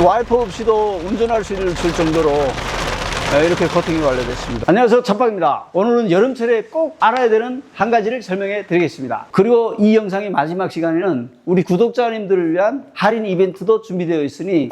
와이퍼 없이도 운전할 수 있을 정도로 이렇게 코팅이 완료됐습니다. 안녕하세요, 잡박입니다. 오늘은 여름철에 꼭 알아야 되는 한 가지를 설명해 드리겠습니다. 그리고 이 영상의 마지막 시간에는 우리 구독자님들을 위한 할인 이벤트도 준비되어 있으니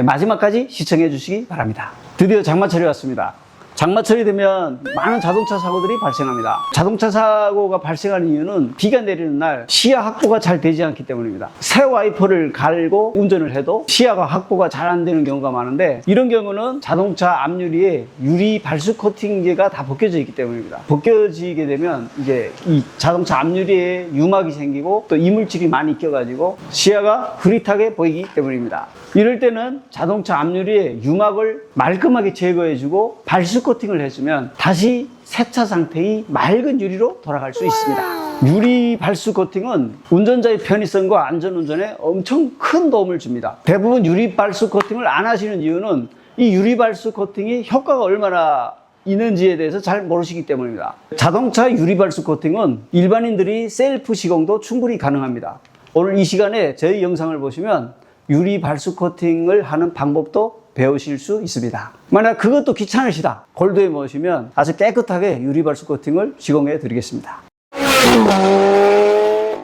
마지막까지 시청해 주시기 바랍니다. 드디어 장마철이 왔습니다. 장마철이 되면 많은 자동차 사고들이 발생합니다. 자동차 사고가 발생하는 이유는 비가 내리는 날 시야 확보가 잘 되지 않기 때문입니다. 새 와이퍼를 갈고 운전을 해도 시야가 확보가 잘 안 되는 경우가 많은데, 이런 경우는 자동차 앞유리에 유리 발수 코팅제가 다 벗겨져 있기 때문입니다. 벗겨지게 되면 이제 이 자동차 앞유리에 유막이 생기고 또 이물질이 많이 껴가지고 시야가 흐릿하게 보이기 때문입니다. 이럴 때는 자동차 앞유리에 유막을 말끔하게 제거해주고 발수 코팅을 해주면 다시 세차 상태의 맑은 유리로 돌아갈 수 있습니다. 유리 발수 코팅은 운전자의 편의성과 안전운전에 엄청 큰 도움을 줍니다. 대부분 유리 발수 코팅을 안 하시는 이유는 이 유리 발수 코팅이 효과가 얼마나 있는지에 대해서 잘 모르시기 때문입니다. 자동차 유리 발수 코팅은 일반인들이 셀프 시공도 충분히 가능합니다. 오늘 이 시간에 저희 영상을 보시면 유리 발수 코팅을 하는 방법도 배우실 수 있습니다. 만약 그것도 귀찮으시다, 골드에 모시면 아주 깨끗하게 유리 발수 코팅을 시공해 드리겠습니다.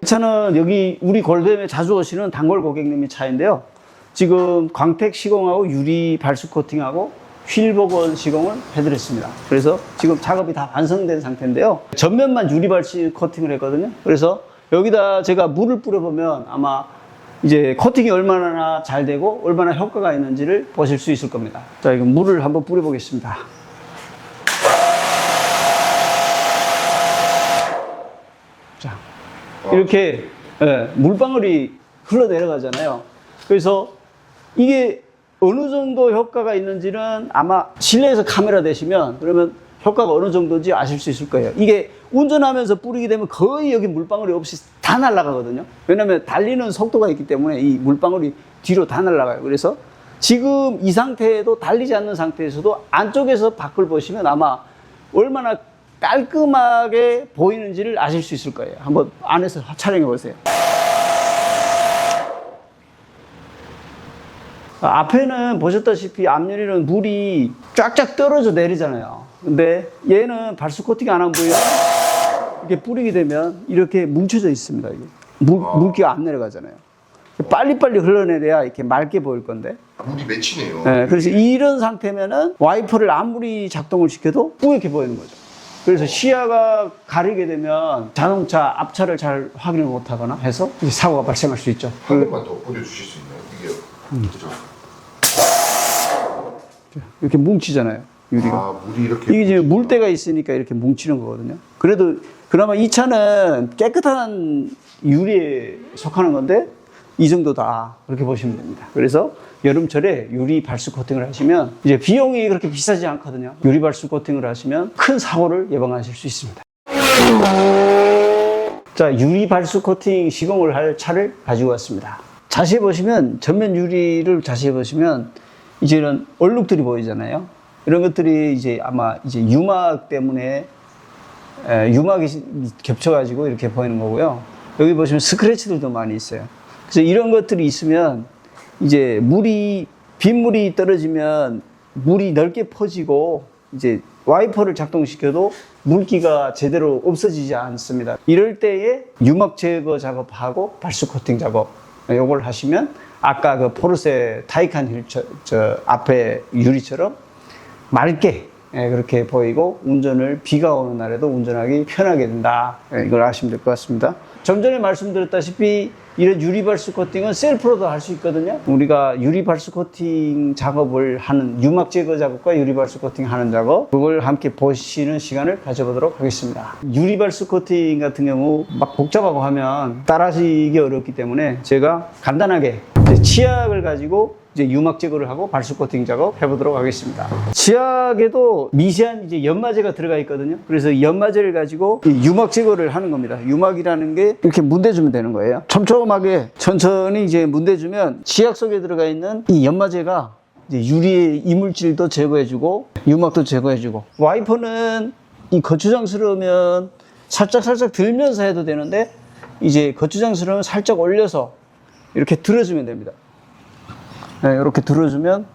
이 차는 여기 우리 골드엠에 자주 오시는 단골 고객님의 차인데요, 지금 광택 시공하고 유리 발수 코팅하고 휠 복원 시공을 해드렸습니다. 그래서 지금 작업이 다 완성된 상태인데요, 전면만 유리 발수 코팅을 했거든요. 그래서 여기다 제가 물을 뿌려보면 아마 이제 코팅이 얼마나 잘 되고 얼마나 효과가 있는지를 보실 수 있을 겁니다. 자, 이거 물을 한번 뿌려보겠습니다. 자, 이렇게 물방울이 흘러내려가잖아요. 그래서 이게 어느 정도 효과가 있는지는 아마 실내에서 카메라 대시면 그러면 효과가 어느 정도인지 아실 수 있을 거예요. 이게 운전하면서 뿌리게 되면 거의 여기 물방울이 없이 다 날아가거든요. 왜냐하면 달리는 속도가 있기 때문에 이 물방울이 뒤로 다 날아가요. 그래서 지금 이 상태에도 달리지 않는 상태에서도 안쪽에서 밖을 보시면 아마 얼마나 깔끔하게 보이는지를 아실 수 있을 거예요. 한번 안에서 촬영해 보세요. 앞에는 보셨다시피 앞유리는 물이 쫙쫙 떨어져 내리잖아요. 근데 얘는 발수 코팅 안 한 부위에 이렇게 뿌리게 되면 이렇게 뭉쳐져 있습니다. 이게. 물기가 안 내려가잖아요. 빨리빨리 흘러내려야 이렇게 맑게 보일 건데. 물이 맺히네요. 네, 그래서 이런 상태면은 와이퍼를 아무리 작동을 시켜도 뿌옇게 보이는 거죠. 그래서 시야가 가리게 되면 자동차 앞차를 잘 확인을 못하거나 해서 사고가 발생할 수 있죠. 한 번만 더 보여주실 수 있나요? 이게 그죠? 이렇게 뭉치잖아요, 유리가. 물이 이렇게 이게 지금 물때가 있으니까 이렇게 뭉치는 거거든요. 그래도 그나마 이 차는 깨끗한 유리에 속하는 건데 이 정도다, 그렇게 보시면 됩니다. 그래서 여름철에 유리 발수 코팅을 하시면 이제 비용이 그렇게 비싸지 않거든요. 유리 발수 코팅을 하시면 큰 사고를 예방하실 수 있습니다. 자, 유리 발수 코팅 시공을 할 차를 가지고 왔습니다. 자세히 보시면, 전면 유리를 자세히 보시면 이제는 얼룩들이 보이잖아요. 이런 것들이 이제 아마 이제 유막 때문에 유막이 겹쳐가지고 이렇게 보이는 거고요. 여기 보시면 스크래치들도 많이 있어요. 그래서 이런 것들이 있으면 이제 빗물이 떨어지면 물이 넓게 퍼지고 이제 와이퍼를 작동시켜도 물기가 제대로 없어지지 않습니다. 이럴 때에 유막 제거 작업하고 발수 코팅 작업, 요걸 하시면 아까 그 포르쉐 타이칸 힐 앞에 유리처럼 맑게 그렇게 보이고 운전을 비가 오는 날에도 운전하기 편하게 된다, 이걸 아시면 될 것 같습니다. 좀 전에 말씀드렸다시피 이런 유리 발수 코팅은 셀프로도 할 수 있거든요. 우리가 유리 발수 코팅 작업을 하는, 유막 제거 작업과 유리 발수 코팅 하는 작업, 그걸 함께 보시는 시간을 가져보도록 하겠습니다. 유리 발수 코팅 같은 경우 막 복잡하고 하면 따라하시기 어렵기 때문에 제가 간단하게 치약을 가지고 이제 유막 제거를 하고 발수 코팅 작업 해보도록 하겠습니다. 치약에도 미세한 이제 연마제가 들어가 있거든요. 그래서 연마제를 가지고 이 유막 제거를 하는 겁니다. 유막이라는 게 이렇게 문대주면 되는 거예요. 촘촘하게 천천히 이제 문대주면 치약 속에 들어가 있는 이 연마제가 이제 유리의 이물질도 제거해주고 유막도 제거해주고, 와이퍼는 이 거추장스러우면 살짝 들면서 해도 되는데 이제 거추장스러우면 살짝 올려서 이렇게 들어주면 됩니다. 네, 이렇게 들어주면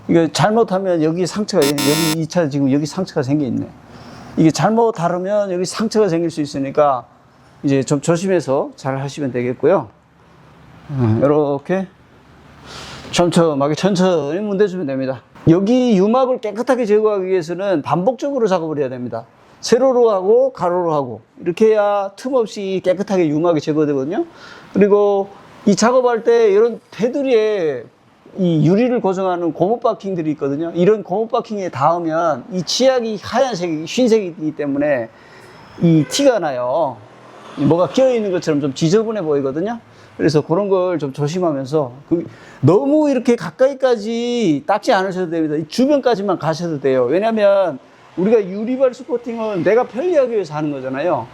이게 잘못하면 여기 상처가 여기 이 차 지금 여기 상처가 생겨 있네. 이게 잘못 다루면 여기 상처가 생길 수 있으니까 이제 좀 조심해서 잘 하시면 되겠고요. 이렇게 촘촘하게 천천히 문대주면 됩니다. 여기 유막을 깨끗하게 제거하기 위해서는 반복적으로 작업을 해야 됩니다. 세로로 하고 가로로 하고 이렇게 해야 틈 없이 깨끗하게 유막이 제거되거든요. 그리고 이 작업할 때 이런 테두리에 이 유리를 고정하는 고무 바킹들이 있거든요. 이런 고무 바킹에 닿으면 이 치약이 하얀색이 흰색이기 때문에 이 티가 나요. 뭐가 끼어있는 것처럼 좀 지저분해 보이거든요. 그래서 그런 걸 좀 조심하면서 너무 이렇게 가까이까지 닦지 않으셔도 됩니다. 이 주변까지만 가셔도 돼요. 왜냐하면 우리가 유리발수 코팅은 내가 편리하기 위해서 하는 거잖아요.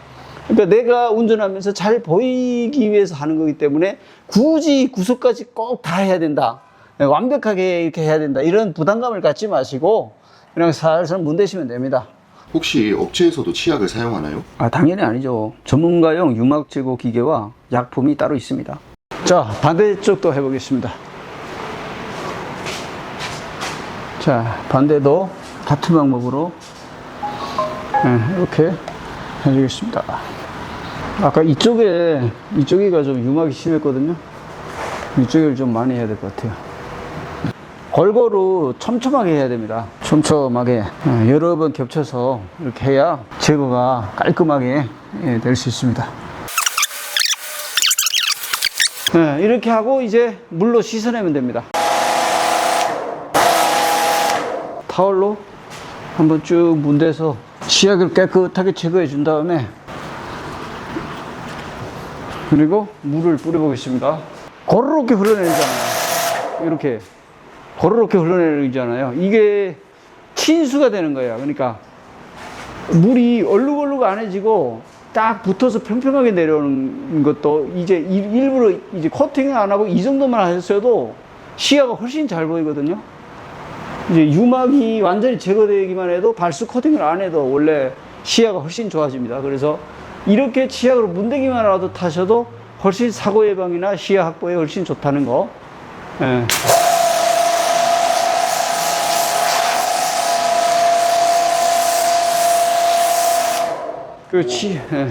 그러니까 내가 운전하면서 잘 보이기 위해서 하는 거기 때문에 굳이 구석까지 꼭 다 해야 된다. 완벽하게 이렇게 해야 된다. 이런 부담감을 갖지 마시고 그냥 살살 문대시면 됩니다. 혹시 업체에서도 치약을 사용하나요? 당연히 아니죠. 전문가용 유막 제거 기계와 약품이 따로 있습니다. 자, 반대쪽도 해보겠습니다. 자, 반대도 같은 방법으로 이렇게 해주겠습니다. 아까 이쪽이가 좀 유막이 심했거든요. 이쪽을 좀 많이 해야 될 것 같아요. 골고루 촘촘하게 해야 됩니다. 촘촘하게 여러 번 겹쳐서 이렇게 해야 제거가 깔끔하게 될 수 있습니다. 이렇게 하고 이제 물로 씻어내면 됩니다. 타월로 한번 쭉 문대서 치약을 깨끗하게 제거해 준 다음에 그리고 물을 뿌려 보겠습니다. 고르륵게 흘러내리잖아요. 이렇게 고르륵게 흘러내리잖아요. 이게 친수가 되는 거예요. 그러니까 물이 얼룩얼룩 안 해지고 딱 붙어서 평평하게 내려오는 것도 이제 일부러 이제 코팅을 안 하고 이 정도만 하셨어도 시야가 훨씬 잘 보이거든요. 이제 유막이 완전히 제거되기만 해도 발수 코팅을 안 해도 원래 시야가 훨씬 좋아집니다. 그래서 이렇게 치약으로 문대기만 하도 타셔도 훨씬 사고 예방이나 시야 확보에 훨씬 좋다는 거. 예. 그렇지. 예.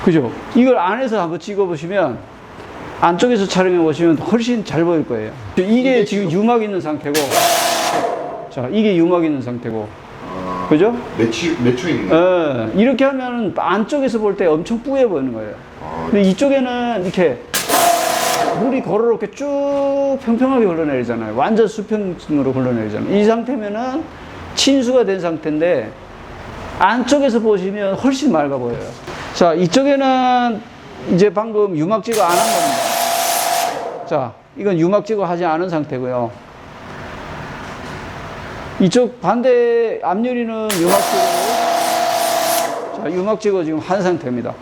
그죠? 이걸 안에서 한번 찍어보시면 안쪽에서 촬영해 보시면 훨씬 잘 보일 거예요. 이게 지금 유막 있는 상태고, 자, 이게 유막 있는 상태고, 그죠? 맺혀 있는 거예요? 예. 이렇게 하면 안쪽에서 볼 때 엄청 뿌예 보이는 거예요. 근데 이쪽에는 이렇게 물이 고르륵게 쭉 평평하게 흘러내리잖아요. 완전 수평으로 흘러내리잖아요. 이 상태면은 친수가 된 상태인데 안쪽에서 보시면 훨씬 맑아 보여요. 자, 이쪽에는 이제 방금 유막 제거 안 한 겁니다. 자, 이건 유막 제거 하지 않은 상태고요. 이쪽 반대 앞유리는 유막 제거, 자, 유막 제거 지금 한 상태입니다.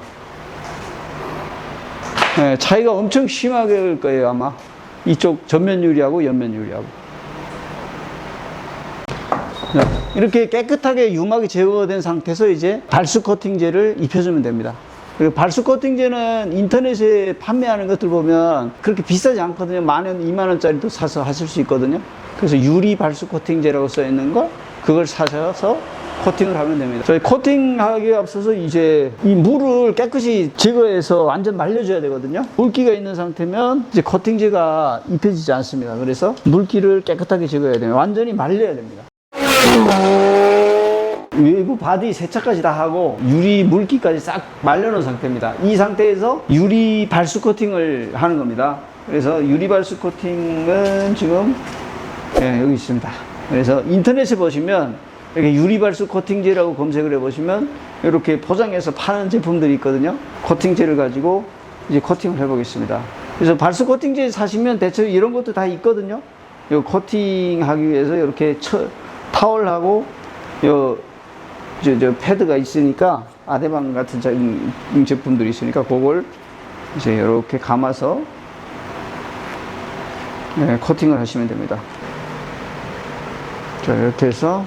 네, 차이가 엄청 심하게 올 거예요, 아마. 이쪽 전면 유리하고 옆면 유리하고. 이렇게 깨끗하게 유막이 제거된 상태에서 이제 발수 코팅제를 입혀주면 됩니다. 그리고 발수 코팅제는 인터넷에 판매하는 것들 보면 그렇게 비싸지 않거든요. 10,000원, 20,000원짜리도 사서 하실 수 있거든요. 그래서 유리 발수 코팅제라고 써 있는 거, 그걸 사셔서 코팅을 하면 됩니다. 저희 코팅하기에 앞서서 이제 이 물을 깨끗이 제거해서 완전 말려줘야 되거든요. 물기가 있는 상태면 이제 코팅제가 입혀지지 않습니다. 그래서 물기를 깨끗하게 제거해야 돼요. 완전히 말려야 됩니다. 외부 바디 세차까지 다 하고 유리 물기까지 싹 말려놓은 상태입니다. 이 상태에서 유리 발수 코팅을 하는 겁니다. 그래서 유리 발수 코팅은 지금 여기 있습니다. 그래서 인터넷에 보시면 이렇게 유리 발수 코팅제라고 검색을 해보시면 이렇게 포장해서 파는 제품들이 있거든요. 코팅제를 가지고 이제 코팅을 해보겠습니다. 그래서 발수 코팅제 사시면 대체 이런 것도 다 있거든요. 이 코팅하기 위해서 이렇게 타월하고 저 패드가 있으니까 아데방 같은 제품들이 있으니까 그걸 이제 이렇게 감아서 코팅을 하시면 됩니다. 자, 이렇게 해서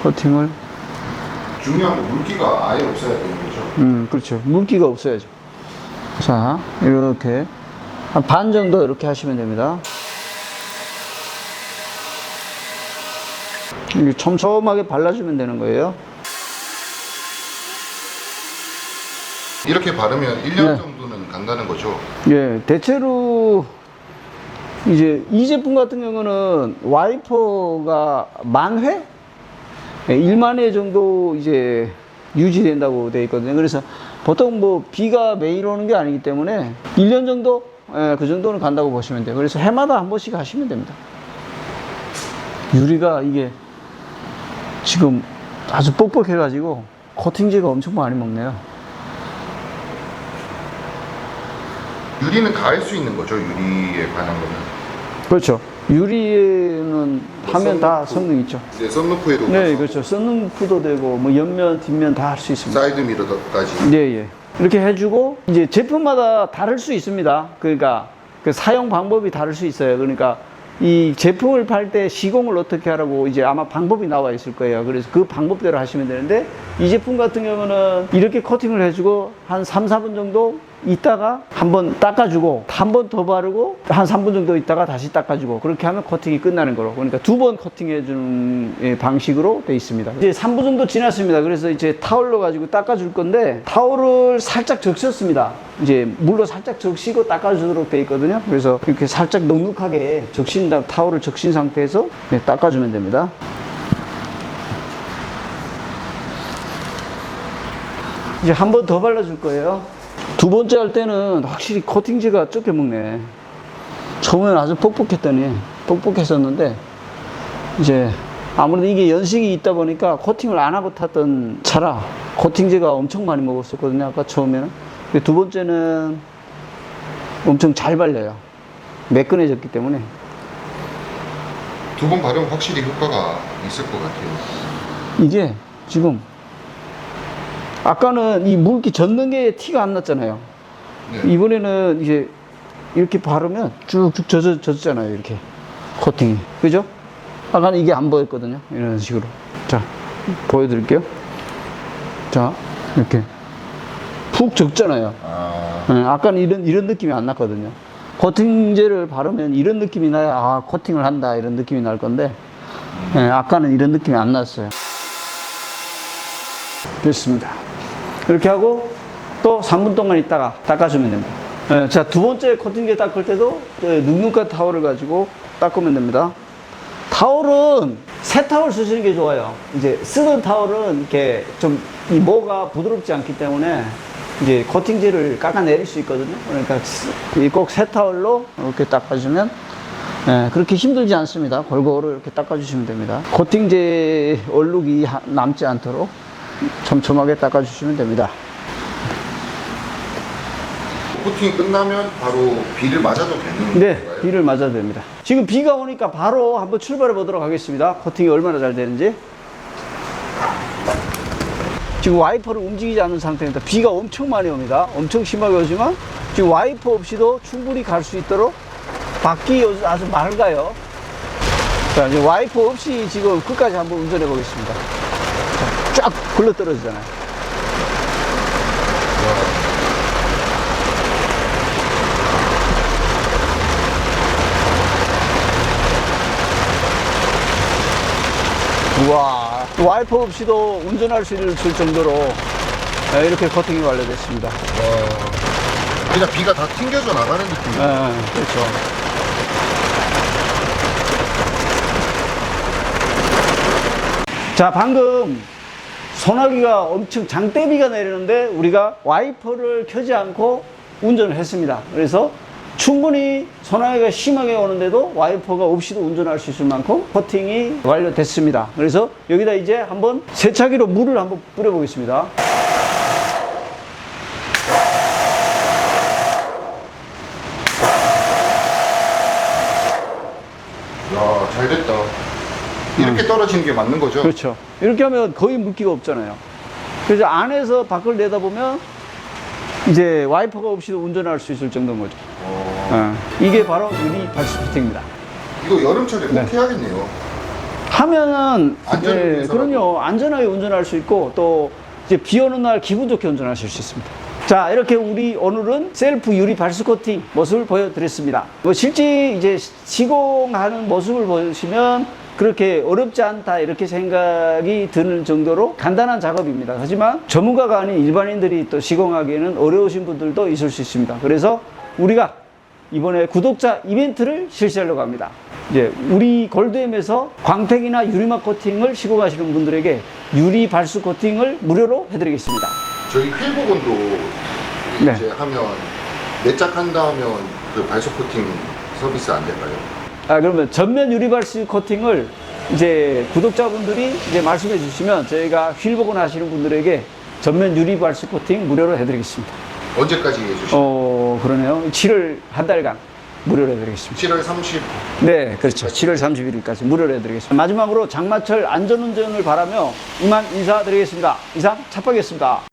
코팅을. 중요한 건 물기가 아예 없어야 되는 거죠? 그렇죠. 물기가 없어야죠. 자, 이렇게 한 반 정도 이렇게 하시면 됩니다. 이렇게 촘촘하게 발라주면 되는 거예요. 이렇게 바르면 1년 네. 정도는 간다는 거죠? 예, 대체로 이제 이 제품 같은 경우는 와이퍼가 만회? 예, 1만 회 정도 이제 유지된다고 되어 있거든요. 그래서 보통 뭐 비가 매일 오는 게 아니기 때문에 1년 정도? 예, 그 정도는 간다고 보시면 돼요. 그래서 해마다 한 번씩 하시면 됩니다. 유리가 이게 지금 아주 뻑뻑해가지고 코팅제가 엄청 많이 먹네요. 유리는 다 할 수 있는 거죠? 유리에 관한 거는? 그렇죠. 유리는 하면 다 썬루프. 성능 있죠. 이제 썬루프에도 네, 가서 그렇죠. 썬루프도 되고, 뭐, 옆면, 뒷면 다 할 수 있습니다. 사이드 미러까지. 예, 예. 이렇게 해주고, 이제 제품마다 다를 수 있습니다. 그러니까, 그 사용 방법이 다를 수 있어요. 그러니까, 이 제품을 팔 때 시공을 어떻게 하라고 이제 아마 방법이 나와 있을 거예요. 그래서 그 방법대로 하시면 되는데, 이 제품 같은 경우는 이렇게 코팅을 해주고, 한 3, 4분 정도 있다가 한번 닦아주고, 한 번 더 바르고, 한 3분 정도 있다가 다시 닦아주고, 그렇게 하면 코팅이 끝나는 거로. 그러니까 2번 코팅해주는 방식으로 돼 있습니다. 이제 3분 정도 지났습니다. 그래서 이제 타올로 가지고 닦아줄 건데, 타올을 살짝 적셨습니다. 이제 물로 살짝 적시고 닦아주도록 돼 있거든요. 그래서 이렇게 살짝 넉넉하게 적신 다음 타올을 적신 상태에서 닦아주면 됩니다. 이제 한 번 더 발라줄 거예요. 두 번째 할 때는 확실히 코팅제가 적게 먹네. 처음에는 아주 뻑뻑했었는데 이제 아무래도 이게 연식이 있다 보니까 코팅을 안 하고 탔던 차라 코팅제가 엄청 많이 먹었었거든요. 아까 처음에는. 근데 두 번째는 엄청 잘 발려요. 매끈해졌기 때문에. 2번 바르면 확실히 효과가 있을 것 같아요. 이게 지금 아까는 이 물기 젖는 게 티가 안 났잖아요. 네. 이번에는 이제 이렇게 바르면 쭉쭉 젖었잖아요. 이렇게 코팅이. 그죠? 아까는 이게 안 보였거든요. 이런 식으로. 자, 보여드릴게요. 자, 이렇게 푹 젖잖아요. 아까는 이런 느낌이 안 났거든요. 코팅제를 바르면 이런 느낌이 나야, 아, 코팅을 한다. 이런 느낌이 날 건데, 아까는 이런 느낌이 안 났어요. 됐습니다. 이렇게 하고 또 3분 동안 있다가 닦아주면 됩니다. 자, 두 번째 코팅제 닦을 때도 눅눅한 타월을 가지고 닦으면 됩니다. 타월은 새 타월 쓰시는 게 좋아요. 이제 쓰던 타월은 이렇게 좀 이 모가 부드럽지 않기 때문에 이제 코팅제를 깎아내릴 수 있거든요. 그러니까 꼭 새 타월로 이렇게 닦아주면 그렇게 힘들지 않습니다. 골고루 이렇게 닦아주시면 됩니다. 코팅제 얼룩이 남지 않도록 촘촘하게 닦아주시면 됩니다. 코팅이 끝나면 바로 비를 맞아도 되는 네, 건가요? 비를 맞아도 됩니다. 지금 비가 오니까 바로 한번 출발해 보도록 하겠습니다. 코팅이 얼마나 잘 되는지. 지금 와이퍼를 움직이지 않는 상태입니다. 비가 엄청 많이 옵니다. 엄청 심하게 오지만 지금 와이퍼 없이도 충분히 갈 수 있도록 밖이 아주 맑아요. 자, 이제 와이퍼 없이 지금 끝까지 한번 운전해 보겠습니다. 자, 쫙 굴러 떨어지잖아요. 우와, 와이퍼 없이도 운전할 수 있을 정도로 이렇게 코팅이 완료됐습니다. 그냥 비가 다 튕겨져 나가는 느낌이에요. 그렇죠. 자, 방금 소나기가 엄청 장대비가 내리는데 우리가 와이퍼를 켜지 않고 운전을 했습니다. 그래서 충분히 소나기가 심하게 오는데도 와이퍼가 없이도 운전할 수 있을 만큼 코팅이 완료됐습니다. 그래서 여기다 이제 한번 세차기로 물을 한번 뿌려 보겠습니다. 야, 잘 됐다. 이렇게 떨어지는 게 맞는 거죠? 그렇죠. 이렇게 하면 거의 물기가 없잖아요. 그래서 안에서 밖을 내다보면 이제 와이퍼가 없이도 운전할 수 있을 정도인 거죠. 이게 바로 유리 발수 피팅입니다. 이거 여름철에 꼭 네. 해야겠네요. 하면은 안전을 위해서라도. 그럼요, 안전하게 운전할 수 있고 또 이제 비 오는 날 기분 좋게 운전하실 수 있습니다. 자, 이렇게 우리 오늘은 셀프 유리 발수 코팅 모습을 보여드렸습니다. 뭐 실제 이제 시공하는 모습을 보시면 그렇게 어렵지 않다 이렇게 생각이 드는 정도로 간단한 작업입니다. 하지만 전문가가 아닌 일반인들이 또 시공하기에는 어려우신 분들도 있을 수 있습니다. 그래서 우리가 이번에 구독자 이벤트를 실시하려고 합니다. 이제 우리 골드엠에서 광택이나 유리막 코팅을 시공하시는 분들에게 유리 발수 코팅을 무료로 해드리겠습니다. 저희 휠복원도 네. 이제 하면 내짝한다 하면 그 발수 코팅 서비스 안 될까요? 그러면 전면 유리 발수 코팅을 이제 구독자분들이 이제 말씀해 주시면 저희가 휠복원 하시는 분들에게 전면 유리 발수 코팅 무료로 해드리겠습니다. 언제까지 해주시나요? 그러네요. 7월 한 달간 무료로 해드리겠습니다. 7월 30일. 네, 그렇죠. 7월 31일까지 무료로 해드리겠습니다. 마지막으로 장마철 안전운전을 바라며 이만 인사드리겠습니다. 이상 차박이었습니다.